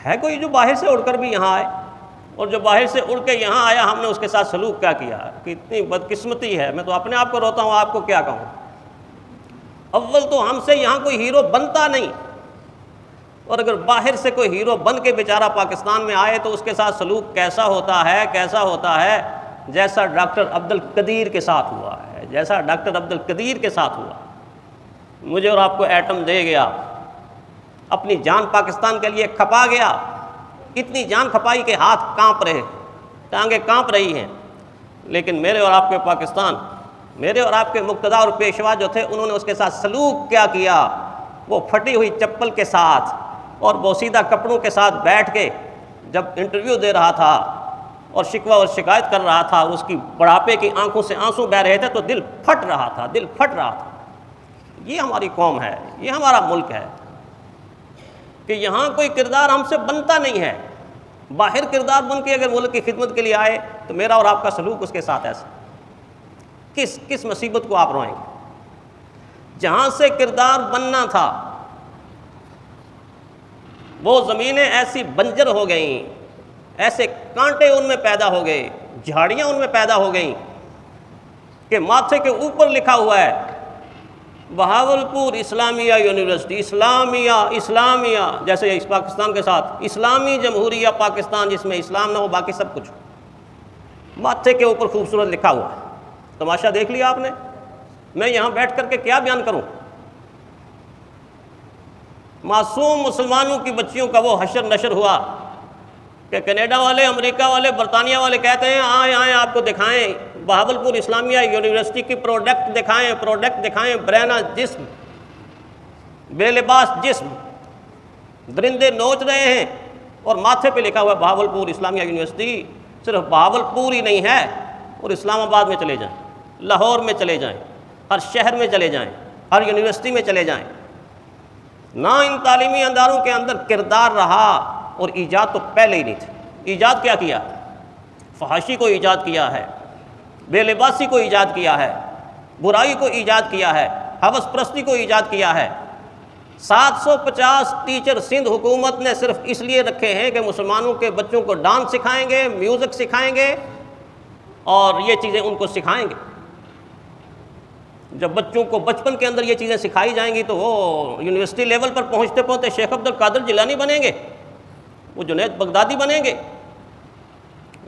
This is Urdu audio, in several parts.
ہے کوئی جو باہر سے اڑ کر بھی یہاں آئے؟ اور جو باہر سے اڑ کے یہاں آیا ہم نے اس کے ساتھ سلوک کیا کیا کہ اتنی بدقسمتی ہے، میں تو اپنے آپ کو روتا ہوں، آپ کو کیا کہوں۔ اول تو ہم سے یہاں کوئی ہیرو بنتا نہیں، اور اگر باہر سے کوئی ہیرو بن کے بیچارہ پاکستان میں آئے تو اس کے ساتھ سلوک کیسا ہوتا ہے جیسا ڈاکٹر عبد القدیر کے ساتھ ہوا ہے، جیسا ڈاکٹر عبد القدیر کے ساتھ ہوا۔ مجھے اور آپ کو ایٹم دے گیا، اپنی جان پاکستان کے لیے کھپا گیا، اتنی جان کھپائی کے ہاتھ کانپ رہے، ٹانگیں کانپ رہی ہیں، لیکن میرے اور آپ کے پاکستان، میرے اور آپ کے مقتدا اور پیشوا جو تھے انہوں نے اس کے ساتھ سلوک کیا کیا؟ وہ پھٹی ہوئی چپل کے ساتھ اور بوسیدہ کپڑوں کے ساتھ بیٹھ کے جب انٹرویو دے رہا تھا اور شکوہ اور شکایت کر رہا تھا، اس کی بڑھاپے کی آنکھوں سے آنسو بہہ رہے تھے تو دل پھٹ رہا تھا۔ یہ ہماری قوم ہے، یہ ہمارا ملک ہے کہ یہاں کوئی کردار ہم سے بنتا نہیں ہے۔ باہر کردار بن کے اگر ملک کی خدمت کے لیے آئے تو میرا اور آپ کا سلوک اس کے ساتھ ایسا، کس مصیبت کو آپ روئیں گے؟ جہاں سے کردار بننا تھا وہ زمینیں ایسی بنجر ہو گئیں، ایسے کانٹے ان میں پیدا ہو گئے، جھاڑیاں ان میں پیدا ہو گئیں کہ ماتھے کے اوپر لکھا ہوا ہے بہاولپور اسلامیہ یونیورسٹی، اسلامیہ جیسے اس پاکستان کے ساتھ اسلامی جمہوریہ پاکستان، جس میں اسلام نہ ہو باقی سب کچھ ماتھے کے اوپر خوبصورت لکھا ہوا ہے۔ تماشا دیکھ لیا آپ نے؟ میں یہاں بیٹھ کر کے کیا بیان کروں؟ معصوم مسلمانوں کی بچیوں کا وہ حشر نشر ہوا کہ کینیڈا والے، امریکہ والے، برطانیہ والے کہتے ہیں آئیں آپ کو دکھائیں بہاولپور اسلامیہ یونیورسٹی کی پروڈکٹ دکھائیں، برہنہ جسم، بے لباس جسم، درندے نوچ رہے ہیں اور ماتھے پہ لکھا ہوا ہے بہاولپور اسلامیہ یونیورسٹی۔ صرف بہاولپور ہی نہیں ہے، اور اسلام آباد میں چلے جائیں، لاہور میں چلے جائیں، ہر شہر میں چلے جائیں، ہر یونیورسٹی میں چلے جائیں، نہ ان تعلیمی اداروں کے اندر کردار رہا، اور ایجاد تو پہلے ہی نہیں تھی۔ ایجاد کیا کیا؟ فحاشی کو ایجاد کیا ہے، بے لباسی کو ایجاد کیا ہے، برائی کو ایجاد کیا ہے، ہوس پرستی کو ایجاد کیا ہے۔ 750 ٹیچر سندھ حکومت نے صرف اس لیے رکھے ہیں کہ مسلمانوں کے بچوں کو ڈانس سکھائیں گے، میوزک سکھائیں گے، اور یہ چیزیں ان کو سکھائیں گے۔ جب بچوں کو بچپن کے اندر یہ چیزیں سکھائی جائیں گی تو وہ یونیورسٹی لیول پر پہنچتے پہنچتے شیخ عبد القادر جیلانی بنیں گے، وہ جنید بغدادی بنیں گے،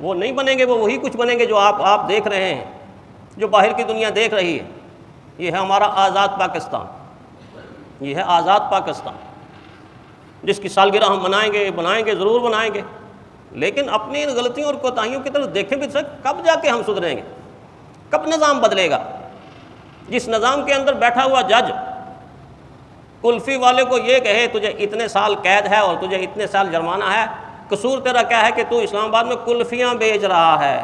وہ نہیں بنیں گے، وہ وہی کچھ بنیں گے جو آپ دیکھ رہے ہیں، جو باہر کی دنیا دیکھ رہی ہے۔ یہ ہے ہمارا آزاد پاکستان، یہ ہے آزاد پاکستان جس کی سالگرہ ہم بنائیں گے، ضرور بنائیں گے، لیکن اپنی ان غلطیوں اور کوتاہیوں کی طرف دیکھیں بھی سکتے، کب جا کے ہم سدھریں گے؟ کب نظام بدلے گا؟ جس نظام کے اندر بیٹھا ہوا جج کلفی والے کو یہ کہے تجھے اتنے سال قید ہے اور تجھے اتنے سال جرمانہ ہے، قصور تیرا کیا ہے کہ تو اسلام آباد میں کلفیاں بیچ رہا ہے؟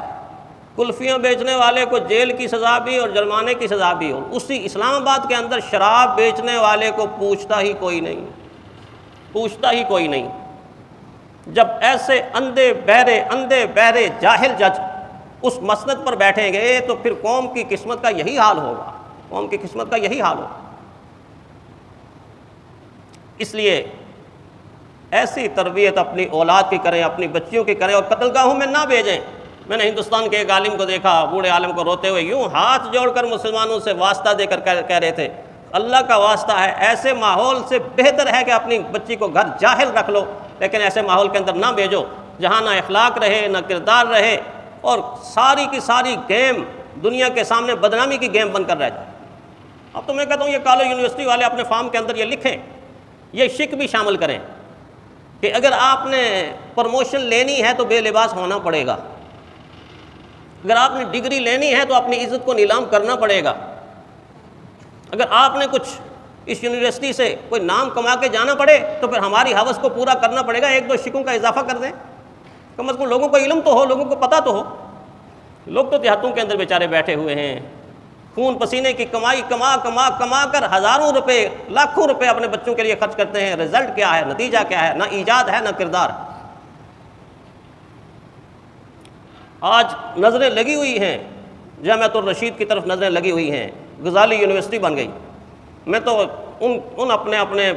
کلفیاں بیچنے والے کو جیل کی سزا بھی اور جرمانے کی سزا بھی، اور اسی اسلام آباد کے اندر شراب بیچنے والے کو پوچھتا ہی کوئی نہیں۔ جب ایسے اندھے بہرے جاہل جج اس مسند پر بیٹھیں گے تو پھر قوم کی قسمت کا یہی حال ہوگا، اس لیے ایسی تربیت اپنی اولاد کی کریں، اپنی بچیوں کی کریں، اور قتل گاہوں میں نہ بھیجیں۔ میں نے ہندوستان کے ایک عالم کو دیکھا، بوڑھے عالم کو روتے ہوئے یوں ہاتھ جوڑ کر مسلمانوں سے واسطہ دے کر کہہ رہے تھے اللہ کا واسطہ ہے، ایسے ماحول سے بہتر ہے کہ اپنی بچی کو گھر جاہل رکھ لو، لیکن ایسے ماحول کے اندر نہ بھیجو جہاں نہ اخلاق رہے، نہ کردار رہے، اور ساری کی ساری گیم دنیا کے سامنے بدنامی کی گیم بن کر رہ جائے۔ اب تو میں کہتا ہوں یہ کالج یونیورسٹی والے اپنے فارم کے اندر یہ لکھیں، یہ شک بھی شامل کریں کہ اگر آپ نے پروموشن لینی ہے تو بے لباس ہونا پڑے گا، اگر آپ نے ڈگری لینی ہے تو اپنی عزت کو نیلام کرنا پڑے گا، اگر آپ نے کچھ اس یونیورسٹی سے کوئی نام کما کے جانا پڑے تو پھر ہماری ہوس کو پورا کرنا پڑے گا، ایک دو شکوں کا اضافہ کر دیں، کم از کم لوگوں کو علم تو ہو، لوگوں کو پتہ تو ہو۔ لوگ تو دیہاتوں کے اندر بیچارے بیٹھے ہوئے ہیں، خون پسینے کی کمائی کما کر ہزاروں روپے، لاکھوں روپے اپنے بچوں کے لیے خرچ کرتے ہیں، رزلٹ کیا ہے، نتیجہ کیا ہے؟ نہ ایجاد ہے، نہ کردار۔ آج نظریں لگی ہوئی ہیں، جامعۃ الرشید کی طرف نظریں لگی ہوئی ہیں، غزالی یونیورسٹی بن گئی۔ میں تو ان اپنے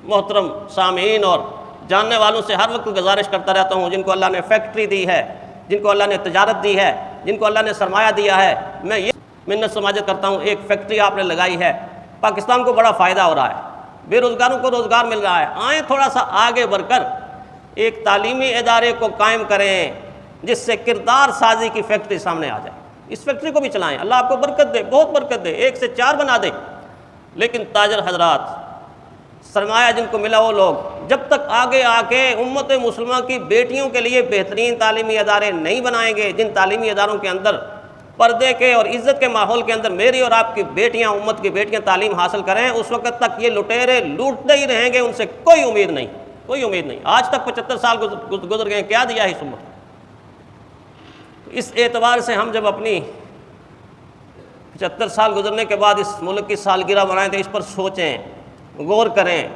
محترم سامعین اور جاننے والوں سے ہر وقت گزارش کرتا رہتا ہوں، جن کو اللہ نے فیکٹری دی ہے، جن کو اللہ نے تجارت دی ہے، جن کو اللہ نے سرمایہ دیا ہے، میں یہ منت سماجت کرتا ہوں، ایک فیکٹری آپ نے لگائی ہے، پاکستان کو بڑا فائدہ ہو رہا ہے، بے روزگاروں کو روزگار مل رہا ہے، آئیں تھوڑا سا آگے بڑھ کر ایک تعلیمی ادارے کو قائم کریں جس سے کردار سازی کی فیکٹری سامنے آ جائے، اس فیکٹری کو بھی چلائیں، اللہ آپ کو برکت دے، بہت برکت دے، 1 سے 4 بنا دے۔ لیکن تاجر حضرات، سرمایہ جن کو ملا وہ لوگ جب تک آگے آ کے امت مسلمہ کی بیٹیوں کے لیے بہترین تعلیمی ادارے نہیں بنائیں گے، جن تعلیمی اداروں کے اندر پردے کے اور عزت کے ماحول کے اندر میری اور آپ کی بیٹیاں، امت کی بیٹیاں تعلیم حاصل کریں، اس وقت تک یہ لٹیرے لوٹتے ہی رہیں گے، ان سے کوئی امید نہیں، کوئی امید نہیں۔ آج تک 75 سال گزر گئے، کیا دیا ہے اس امت؟ اس اعتبار سے ہم جب اپنی 75 سال گزرنے کے بعد اس ملک کی سالگرہ منائیں تو اس پر سوچیں، غور کریں،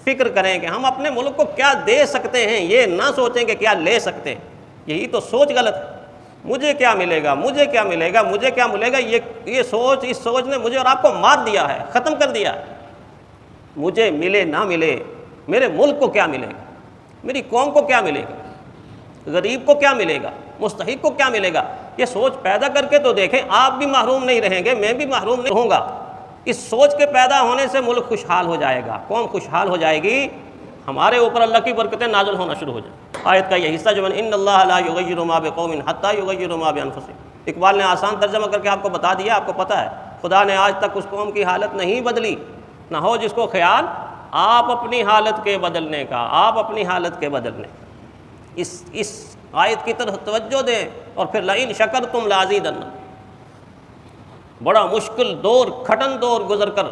فکر کریں کہ ہم اپنے ملک کو کیا دے سکتے ہیں، یہ نہ سوچیں کہ کیا لے سکتے ہیں۔ یہی تو سوچ غلط ہے، مجھے کیا ملے گا، مجھے کیا ملے گا، مجھے کیا ملے گا، یہ سوچ، اس سوچ نے مجھے اور آپ کو مار دیا ہے، ختم کر دیا ہے۔ مجھے ملے نہ ملے، میرے ملک کو کیا ملے گا، میری قوم کو کیا ملے گا، غریب کو کیا ملے گا، مستحق کو کیا ملے گا، یہ سوچ پیدا کر کے تو دیکھیں، آپ بھی محروم نہیں رہیں گے، میں بھی محروم نہیں رہوں گا۔ اس سوچ کے پیدا ہونے سے ملک خوشحال ہو جائے گا، قوم خوشحال ہو جائے گی، ہمارے اوپر اللہ کی برکتیں نازل ہونا شروع ہو جائیں۔ آیت کا یہ حصہ جو ان اللہ لا یغیر ما بقوم حتی یغیروا ما بانفسہم، اقبال نے آسان ترجمہ کر کے آپ کو بتا دیا، آپ کو پتہ ہے خدا نے آج تک اس قوم کی حالت نہیں بدلی، نہ ہو جس کو خیال آپ اپنی حالت کے بدلنے کا، آپ اپنی حالت کے بدلنے کا۔ اس آیت کی طرف توجہ دیں، اور پھر لئن شکرتم لازیدنکم، بڑا مشکل دور، کھٹن دور گزر کر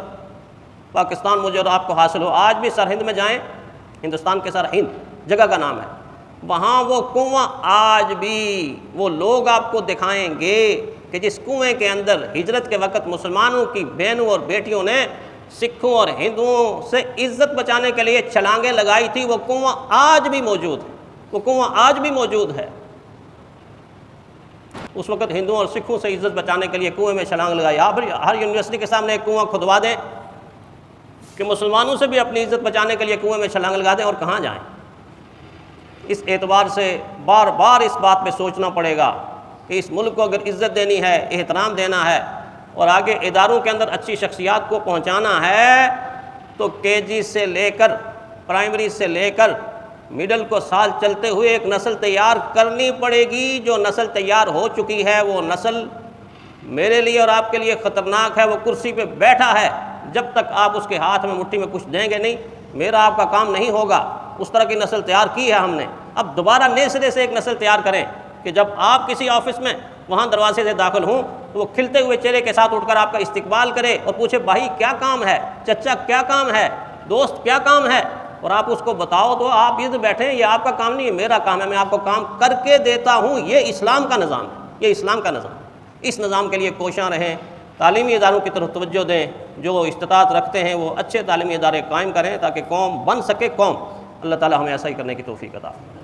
پاکستان مجھے اور آپ کو حاصل ہو۔ آج بھی سرہند میں جائیں، ہندوستان کے سرہند جگہ کا نام ہے، وہاں وہ کنواں آج بھی وہ لوگ آپ کو دکھائیں گے کہ جس کنویں کے اندر ہجرت کے وقت مسلمانوں کی بہنوں اور بیٹیوں نے سکھوں اور ہندوؤں سے عزت بچانے کے لیے چھلانگیں لگائی تھی، وہ کنواں آج بھی موجود ہے، وہ کنواں آج بھی موجود ہے۔ اس وقت ہندوؤں اور سکھوں سے عزت بچانے کے لیے کنویں میں چھلانگ لگائی۔ آپ ہر یونیورسٹی کے سامنے ایک کنواں کھدوا دیں کہ مسلمانوں سے بھی اپنی عزت بچانے کے لیے کنویں میں چھلانگ لگا دیں، اور کہاں جائیں۔ اس اعتبار سے بار بار اس بات پہ سوچنا پڑے گا کہ اس ملک کو اگر عزت دینی ہے، احترام دینا ہے، اور آگے اداروں کے اندر اچھی شخصیات کو پہنچانا ہے، تو KG سے لے کر پرائمری سے لے کر مڈل کو سال چلتے ہوئے ایک نسل تیار کرنی پڑے گی۔ جو نسل تیار ہو چکی ہے وہ نسل میرے لیے اور آپ کے لیے خطرناک ہے، وہ کرسی پہ بیٹھا ہے، جب تک آپ اس کے ہاتھ میں مٹھی میں کچھ دیں گے نہیں، میرا آپ کا کام نہیں ہوگا۔ اس طرح کی نسل تیار کی ہے ہم نے، اب دوبارہ نئے سرے سے ایک نسل تیار کریں کہ جب آپ کسی آفس میں وہاں دروازے سے داخل ہوں تو وہ کھلتے ہوئے چہرے کے ساتھ اٹھ کر آپ کا استقبال کرے اور پوچھے بھائی کیا کام ہے، چچا کیا کام ہے، دوست کیا کام ہے، اور آپ اس کو بتاؤ تو آپ ادھر بیٹھیں، یہ آپ کا کام نہیں ہے، میرا کام ہے، میں آپ کو کام کر کے دیتا ہوں۔ یہ اسلام کا نظام ہے، یہ اسلام کا نظام ہے۔ اس نظام کے لیے کوشاں رہیں، تعلیمی اداروں کی طرف توجہ دیں، جو استطاعت رکھتے ہیں وہ اچھے تعلیمی ادارے قائم کریں تاکہ قوم بن سکے قوم۔ اللہ تعالی ہمیں ایسا ہی کرنے کی توفیق عطا فرمائے۔